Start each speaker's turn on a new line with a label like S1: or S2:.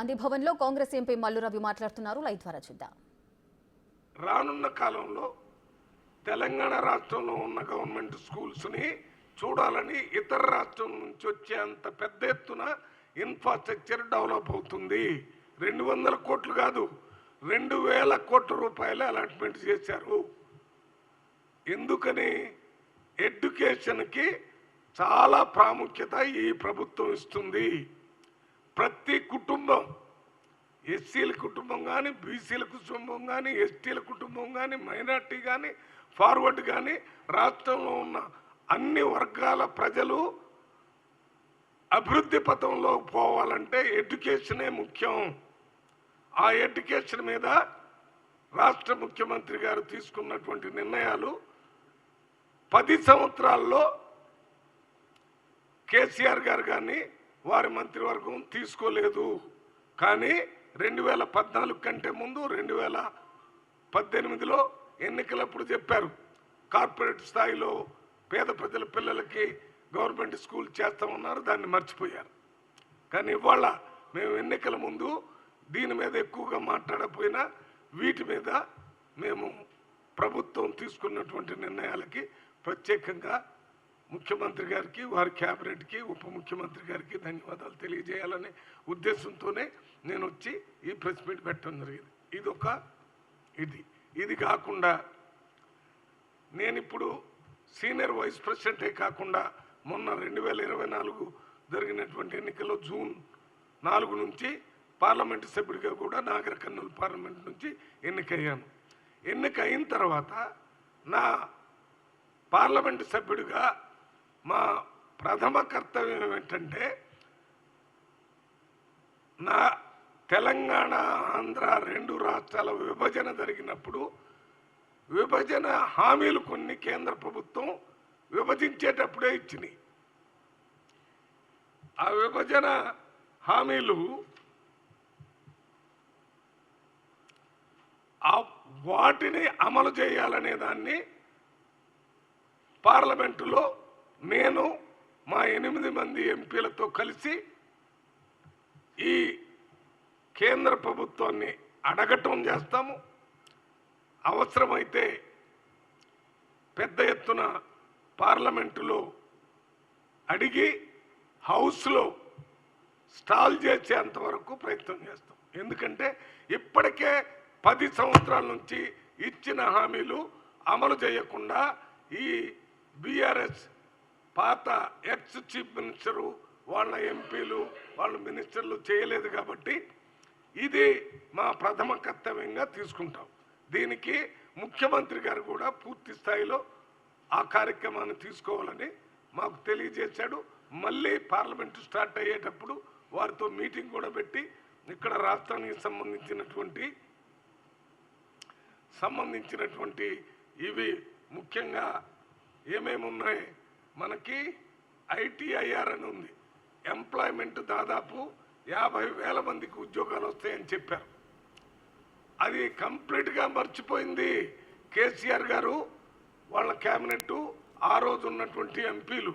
S1: గాంధీ భవన్ లో కాంగ్రెస్ ఎంపీ మల్లు రవి మాట్లాడుతున్నారు. లైవ్ ద్వారా చూద్దాం.
S2: రానున్న కాలంలో తెలంగాణ రాష్ట్రంలో ఉన్న గవర్నమెంట్ స్కూల్స్ ని చూడాలని ఇతర రాష్ట్రం నుంచి వచ్చే అంత పెద్ద ఎత్తున ఇన్ఫ్రాస్ట్రక్చర్ డెవలప్ అవుతుంది. 200 కోట్లు కాదు, 2000 కోట్ల రూపాయలు అలాట్మెంట్ చేశారు. ఎందుకని? ఎడ్యుకేషన్కి చాలా ప్రాముఖ్యత ఈ ప్రభుత్వం ఇస్తుంది. ప్రతి కుటుంబం, ఎస్సీల కుటుంబం కానీ, బీసీల కుటుంబం కానీ, ఎస్టీల కుటుంబం కానీ, మైనార్టీ కానీ, ఫార్వర్డ్ కానీ, రాష్ట్రంలో ఉన్న అన్ని వర్గాల ప్రజలు అభివృద్ధి పథంలో పోవాలంటే ఎడ్యుకేషనే ముఖ్యం. ఆ ఎడ్యుకేషన్ మీద రాష్ట్ర ముఖ్యమంత్రి గారు తీసుకున్నటువంటి నిర్ణయాలు 10 సంవత్సరాల్లో కేసీఆర్ గారు కానీ వారి మంత్రివర్గం తీసుకోలేదు. కానీ 2014 కంటే ముందు 2018లో ఎన్నికలప్పుడు చెప్పారు కార్పొరేట్ స్థాయిలో పేద ప్రజల పిల్లలకి గవర్నమెంట్ స్కూల్ చేస్తామన్నారు. దాన్ని మర్చిపోయారు. కానీ ఇవాళ మేము ఎన్నికల ముందు దీని మీద ఎక్కువగా మాట్లాడకపోయినా వీటి మీద మేము ప్రభుత్వం తీసుకున్నటువంటి నిర్ణయాలకి ప్రత్యేకంగా ముఖ్యమంత్రి గారికి, వారి క్యాబినెట్కి, ఉప ముఖ్యమంత్రి గారికి ధన్యవాదాలు తెలియజేయాలనే ఉద్దేశంతోనే నేను వచ్చి ఈ ప్రెస్ మీట్ పెట్టడం జరిగింది. ఇది కాకుండా నేను ఇప్పుడు సీనియర్ వైస్ ప్రెసిడెంటే కాకుండా మొన్న 2024 జరిగినటువంటి ఎన్నికల్లో జూన్ 4 నుంచి పార్లమెంటు సభ్యుడిగా కూడా నాగర్ కర్నూలు పార్లమెంట్ నుంచి ఎన్నికయ్యాను. ఎన్నికైన తర్వాత నా పార్లమెంటు సభ్యుడిగా మా ప్రథమ కర్తవ్యం ఏమిటంటే నా తెలంగాణ ఆంధ్ర 2 రాష్ట్రాల విభజన జరిగినప్పుడు విభజన హామీలు కొన్ని కేంద్ర ప్రభుత్వం విభజించేటప్పుడే ఇచ్చినాయి. ఆ విభజన హామీలు వాటిని అమలు చేయాలనే దాన్ని పార్లమెంటులో నేను మా 8 మంది ఎంపీలతో కలిసి ఈ కేంద్ర ప్రభుత్వాన్ని అడగటం చేస్తాము. అవసరమైతే పెద్ద ఎత్తున పార్లమెంటులో అడిగి హౌస్లో స్టాల్ చేసేంత వరకు ప్రయత్నం చేస్తాం. ఎందుకంటే ఇప్పటికే 10 సంవత్సరాల నుంచి ఇచ్చిన హామీలు అమలు చేయకుండా ఈ బీఆర్ఎస్ పాత ఎక్స్ చీఫ్ మినిస్టరు, వాళ్ళ ఎంపీలు, వాళ్ళ మినిస్టర్లు చేయలేదు. కాబట్టి ఇది మా ప్రథమ కర్తవ్యంగా తీసుకుంటాం. దీనికి ముఖ్యమంత్రి గారు కూడా పూర్తి స్థాయిలో ఆ కార్యక్రమాన్ని తీసుకోవాలని మాకు తెలియజేశాడు. మళ్ళీ పార్లమెంటు స్టార్ట్ అయ్యేటప్పుడు వారితో మీటింగ్ కూడా పెట్టి ఇక్కడ రాష్ట్రానికి సంబంధించినటువంటి ఇవి ముఖ్యంగా ఏమేమి ఉన్నాయి, మనకి ఐటీఐఆర్ అని ఉంది. ఎంప్లాయ్మెంట్ దాదాపు 50,000 మందికి ఉద్యోగాలు వస్తాయని చెప్పారు. అది కంప్లీట్గా మర్చిపోయింది కేసీఆర్ గారు, వాళ్ళ క్యాబినెట్, ఆ రోజు ఉన్నటువంటి ఎంపీలు.